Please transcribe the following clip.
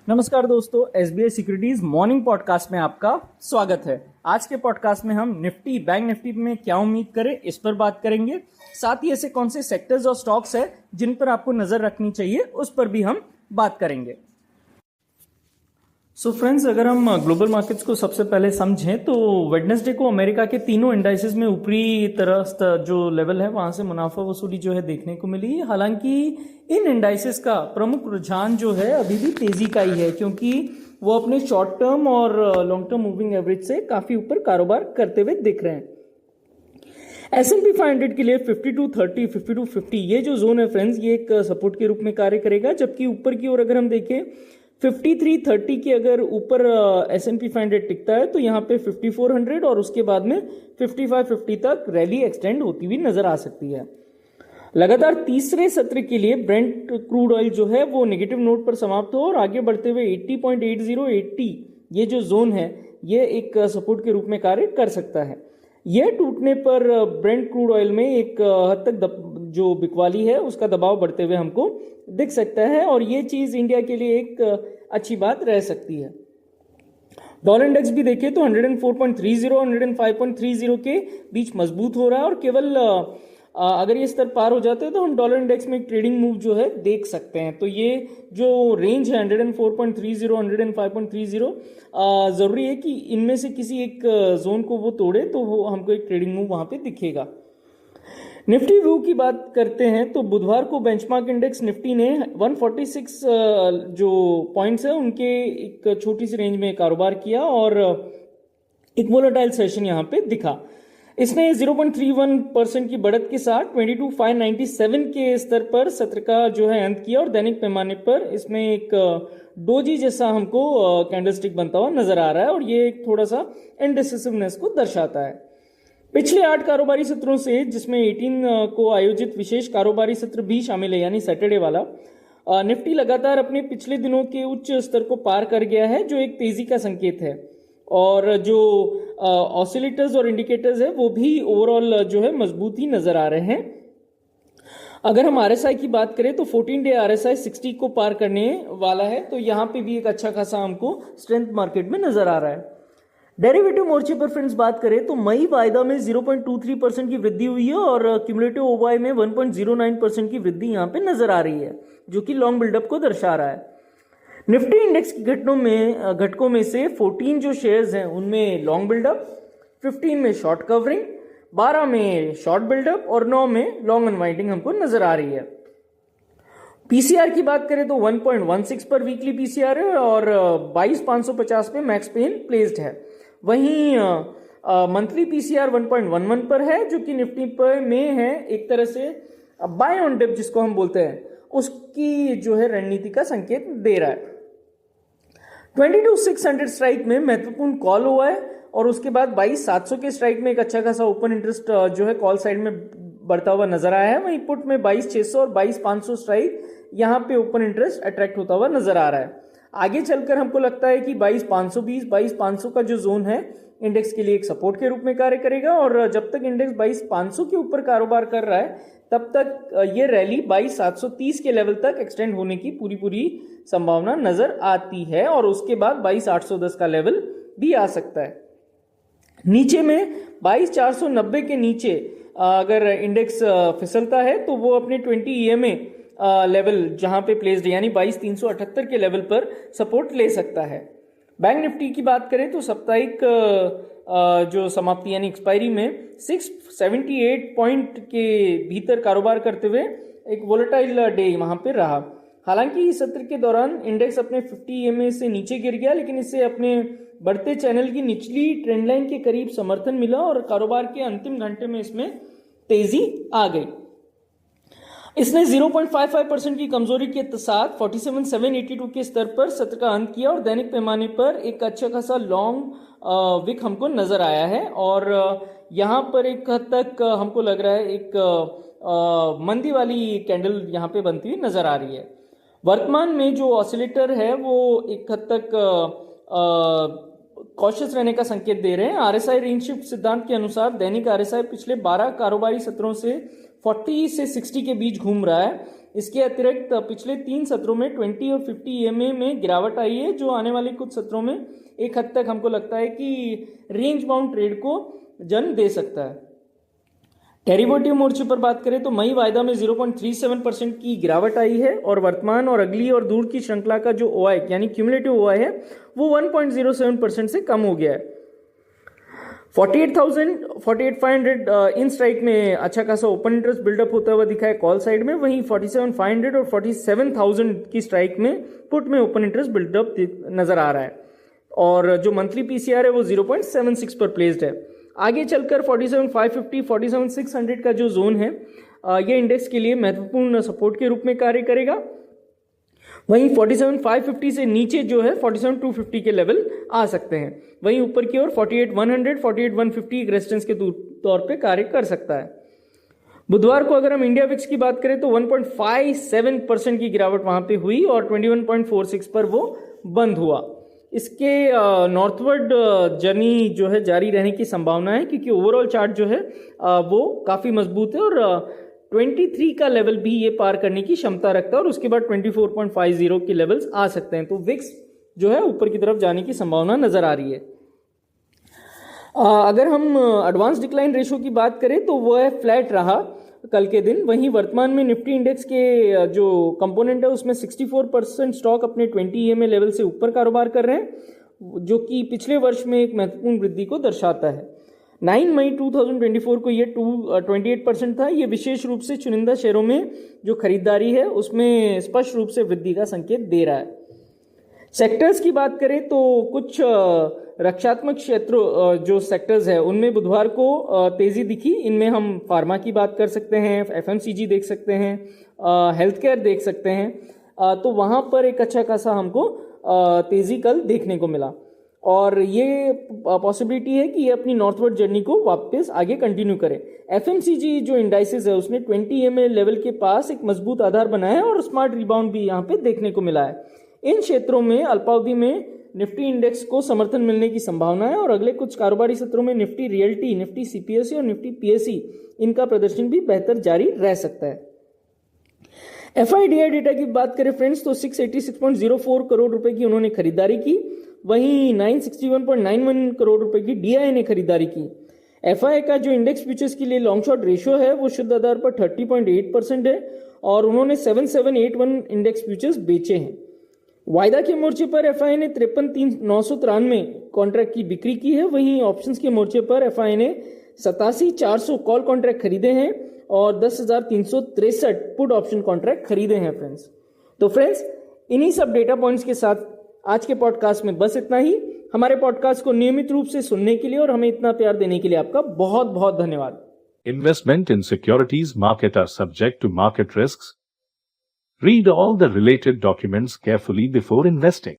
नमस्कार दोस्तों, SBI securities morning podcast में आपका स्वागत है। आज के पॉडकास्ट में हम निफ्टी बैंक निफ्टी में क्या उम्मीद करें इस पर बात करेंगे। साथ ही ऐसे कौन से सेक्टर्स और स्टॉक्स है जिन पर आपको नजर रखनी चाहिए उस पर भी हम बात करेंगे। सो फ्रेंड्स, अगर हम ग्लोबल मार्केट्स को सबसे पहले समझें तो वेडनेसडे को अमेरिका के तीनों इंडाइसेस में ऊपरी तरफ जो लेवल है वहां से मुनाफा वसूली जो है देखने को मिली। हालांकि इन इंडाइसेस का प्रमुख रुझान जो है अभी भी तेजी का ही है, क्योंकि वो अपने शॉर्ट टर्म और लॉन्ग टर्म मूविंग एवरेज से काफी ऊपर कारोबार करते हुए दिख रहे हैं। S&P 500 के लिए 5230, 5250 ये जो जोन है फ्रेंड्स, ये एक सपोर्ट के रूप में कार्य करेगा। जबकि ऊपर की ओर अगर हम देखें 5330 के अगर ऊपर S&P 500 टिकता है तो यहाँ पे 5400 और उसके बाद में 5550 तक रैली एक्सटेंड होती हुई नजर आ सकती है। लगातार तीसरे सत्र के लिए ब्रेंट क्रूड ऑयल जो है वो नेगेटिव नोट पर समाप्त हो और आगे बढ़ते हुए 80.80 ये जो जोन है ये एक सपोर्ट के रूप में कार्य कर सकता है। यह टूटने पर ब्रेंट क्रूड ऑयल में एक हद तक जो बिकवाली है उसका दबाव बढ़ते हुए हमको दिख सकता है और ये चीज इंडिया के लिए एक अच्छी बात रह सकती है। डॉलर इंडेक्स भी देखें तो 104.30 105.30 के बीच मजबूत हो रहा है और केवल अगर ये स्तर पार हो जाते हैं तो हम डॉलर इंडेक्स में एक ट्रेडिंग मूव जो है देख सकते हैं। तो ये जो रेंज है 104.30 105.30 जरूरी है कि इनमें से किसी एक जोन को वो तोड़े तो वो हमको एक ट्रेडिंग मूव वहां पे दिखेगा। निफ्टी व्यू की बात करते हैं तो बुधवार को बेंचमार्क इंडेक्स निफ्टी ने 146 जो पॉइंट्स है उनके एक छोटी सी रेंज में कारोबार किया और एक वोलेटाइल सेशन यहां पे दिखा। इसने 0.31% की बढ़त के साथ 22,597 के स्तर पर सत्र का जो है अंत किया और दैनिक पैमाने पर इसमें एक डोजी जैसा हमको कैंडलस्टिक बनता हुआ नजर आ रहा है और ये एक थोड़ा सा इनडिसिसिवनेस को दर्शाता है। पिछले 8 कारोबारी सत्रों से, जिसमें 18 को आयोजित विशेष कारोबारी सत्र भी शामिल है यानी सैटरडे वाला, निफ्टी लगातार अपने पिछले दिनों के उच्च स्तर को पार कर गया है जो एक तेजी का संकेत है और जो ऑसिलेटर्स और इंडिकेटर्स है वो भी ओवरऑल जो है मजबूत ही नजर आ रहे हैं। अगर हम आरएसआई की बात करें तो 14 डे आरएसआई 60 को पार करने वाला है, तो यहां पे भी एक अच्छा खासा हमको स्ट्रेंथ मार्केट में नजर आ रहा है। डेरिवेटिव मोर्चे पर फ्रेंड्स बात करें तो मई वायदा में 0.23% की वृद्धि हुई है और क्यूमुलेटिव ओवाई में 1.09% की वृद्धि यहां पे नजर आ रही है जो कि लॉन्ग बिल्डअप को दर्शा रहा है। निफ्टी इंडेक्स की घटकों में से 14 जो शेयर्स हैं उनमें लॉन्ग बिल्डअप, 15 में शॉर्ट कवरिंग, 12 में शॉर्ट बिल्डअप और 9 में लॉन्ग अनवाइंडिंग हमको नजर आ रही है। पीसीआर की बात करें तो 1.16 पर वीकली पीसीआर है और 22,550 पे मैक्स पेन प्लेस्ड है। वहीं मंथली पीसीआर 1.11 पर है जो कि निफ्टी पर में है एक तरह से बाय ऑन डिप जिसको हम बोलते हैं उसकी जो है रणनीति का संकेत दे रहा है। 22,600 स्ट्राइक में महत्वपूर्ण कॉल हुआ है और उसके बाद 22,700 के स्ट्राइक में एक अच्छा खासा ओपन इंटरेस्ट जो है कॉल साइड में बढ़ता हुआ नजर आया है। वहीं पुट में 22,600 और 22,500 स्ट्राइक यहां पे ओपन इंटरेस्ट अट्रैक्ट होता हुआ नजर आ रहा है। आगे चलकर हमको लगता है कि 22,520 22,500 का जो जोन है इंडेक्स के लिए एक सपोर्ट के रूप में कार्य करेगा और जब तक इंडेक्स 22,500 के ऊपर कारोबार कर रहा है तब तक ये रैली 22,730 के लेवल तक एक्सटेंड होने की पूरी संभावना नजर आती है और उसके बाद 22,810 का लेवल भी आ सकता है। नीचे में 22,490 के नीचे अगर इंडेक्स फिसलता है तो वो अपने 20 EMA लेवल जहां पे प्लेस्ड है यानी 22,378 के लेवल पर सपोर्ट ले सकता है। बैंक निफ्टी की बात करें तो साप्ताहिक जो समाप्ति यानी एक्सपायरी में 678 पॉइंट के भीतर कारोबार करते हुए एक वोलेटाइल डे वहां पे रहा। हालांकि इस सत्र के दौरान इंडेक्स अपने 50 EMA से नीचे गिर गया, लेकिन इससे अपने बढ़ते चैनल की निचली ट्रेंड लाइन के करीब समर्थन मिला और कारोबार के अंतिम घंटे में इसमें तेजी आ गई। इसने 0.55% की कमजोरी के साथ 47,782 के स्तर पर सत्र का अंत किया और दैनिक पैमाने पर एक अच्छा खासा लॉन्ग विक हमको नजर आया है और यहां पर एक हद तक हमको लग रहा है एक मंदी वाली कैंडल यहां पे बनती हुई नजर आ रही है। वर्तमान में जो ऑसिलेटर है वो एक हद तक कॉशियस रहने का संकेत दे रहे हैं। आरएसआई रेंज शिफ्ट सिद्धांत के अनुसार दैनिक आरएसआई पिछले 12 कारोबारी सत्रों से 40 से 60 के बीच घूम रहा है। इसके अतिरिक्त पिछले 3 सत्रों में 20 और 50 EMA में गिरावट आई है, जो आने वाले कुछ सत्रों में एक हद तक हमको लगता है कि रेंज बाउंड ट्रेड को जन्म दे सकता है। डेरिवेटिव मोर्चे पर बात करें तो मई वायदा में 0.37% की गिरावट आई है और वर्तमान और अगली और दूर की श्रृंखला का जो OI यानी क्यूमुलेटिव OI है वो 1.07% से कम हो गया है। 48,500 इन स्ट्राइक में अच्छा खासा ओपन इंटरेस्ट बिल्डअप होता हुआ दिखा है कॉल साइड में, वहीं 47,500 और 47,000 की स्ट्राइक में पुट में ओपन इंटरेस्ट बिल्डअप नजर आ रहा है और जो मंथली PCR है वो 0.76 पर प्लेस्ड है। आगे चलकर 47,550, 47,600 का जो जोन है ये इंडेक्स के लिए महत्वपूर्ण सपोर्ट के रूप में कार्य करेगा। वहीं 47,550 से नीचे जो है 47,250 के लेवल आ सकते हैं। वहीं ऊपर की ओर 48,100, 48,150 एक रेजिस्टेंस के तौर पे कार्य कर सकता है। बुधवार को अगर हम इंडिया विक्स की बात करें तो 1.57% की गिरावट वहां पे हुई और 21.46 पर वो बंद हुआ। इसके नॉर्थवर्ड जर्नी जो है जारी रहने की संभावना है, क्योंकि ओवरऑल चार्ट जो है वो काफ़ी मजबूत है और 23 का लेवल भी ये पार करने की क्षमता रखता है और उसके बाद 24.50 के लेवल्स आ सकते हैं। तो विक्स जो है ऊपर की तरफ जाने की संभावना नजर आ रही है। अगर हम एडवांस डिक्लाइन रेशो की बात करें तो वह फ्लैट रहा कल के दिन। वहीं वर्तमान में निफ्टी इंडेक्स के जो कंपोनेंट है उसमें 64% स्टॉक अपने 20 EMA लेवल से ऊपर कारोबार कर रहे हैं, जो कि पिछले वर्ष में एक महत्वपूर्ण वृद्धि को दर्शाता है। 9 मई 2024 को ये 28% था। ये विशेष रूप से चुनिंदा शेयरों में जो खरीदारी है उसमें स्पष्ट रूप से वृद्धि का संकेत दे रहा है। सेक्टर्स की बात करें तो कुछ रक्षात्मक क्षेत्र जो सेक्टर्स है उनमें बुधवार को तेजी दिखी। इनमें हम फार्मा की बात कर सकते हैं, FMCG देख सकते हैं, हेल्थ केयर देख सकते हैं। तो वहाँ पर एक अच्छा खासा हमको तेजी कल देखने को मिला और ये पॉसिबिलिटी है कि ये अपनी नॉर्थवर्ड जर्नी को वापस आगे कंटिन्यू करे। FMCG जो इंडाइसेस है उसने 20 EMA लेवल के पास एक मजबूत आधार बनाया है और स्मार्ट रिबाउंड भी यहाँ पे देखने को मिला है। इन क्षेत्रों में अल्पावधि में निफ्टी इंडेक्स को समर्थन मिलने की संभावना है और अगले कुछ कारोबारी सत्रों में निफ्टी रियल्टी, निफ्टी CPSE और निफ्टी PSE इनका प्रदर्शन भी बेहतर जारी रह सकता है। FIDI डेटा की बात करें फ्रेंड्स तो 686.04 करोड़ रुपए की उन्होंने खरीदारी की, वहीं 961.91 करोड़ रुपए की DI ने खरीदारी की। FI का जो इंडेक्स फ्यूचर्स के लिए लॉन्ग शॉर्ट रेशियो है वो शुद्ध आधार पर 30.8% है और उन्होंने 7781 इंडेक्स फ्यूचर्स बेचे हैं। वायदा के मोर्चे पर FI ने 53,993 कॉन्ट्रैक्ट की बिक्री की है, वहीं ऑप्शंस के मोर्चे पर FI ने 87,400 कॉल कॉन्ट्रैक्ट खरीदे हैं और 10,363 पुट ऑप्शन कॉन्ट्रैक्ट खरीदे हैं फ्रेंड्स। तो फ्रेंड्स इन्हीं सब डेटा पॉइंट्स के साथ आज के पॉडकास्ट में बस इतना ही। हमारे पॉडकास्ट को नियमित रूप से सुनने के लिए और हमें इतना प्यार देने के लिए आपका बहुत बहुत धन्यवाद। Investment in securities market are subject to market risks. Read all the related documents carefully before investing.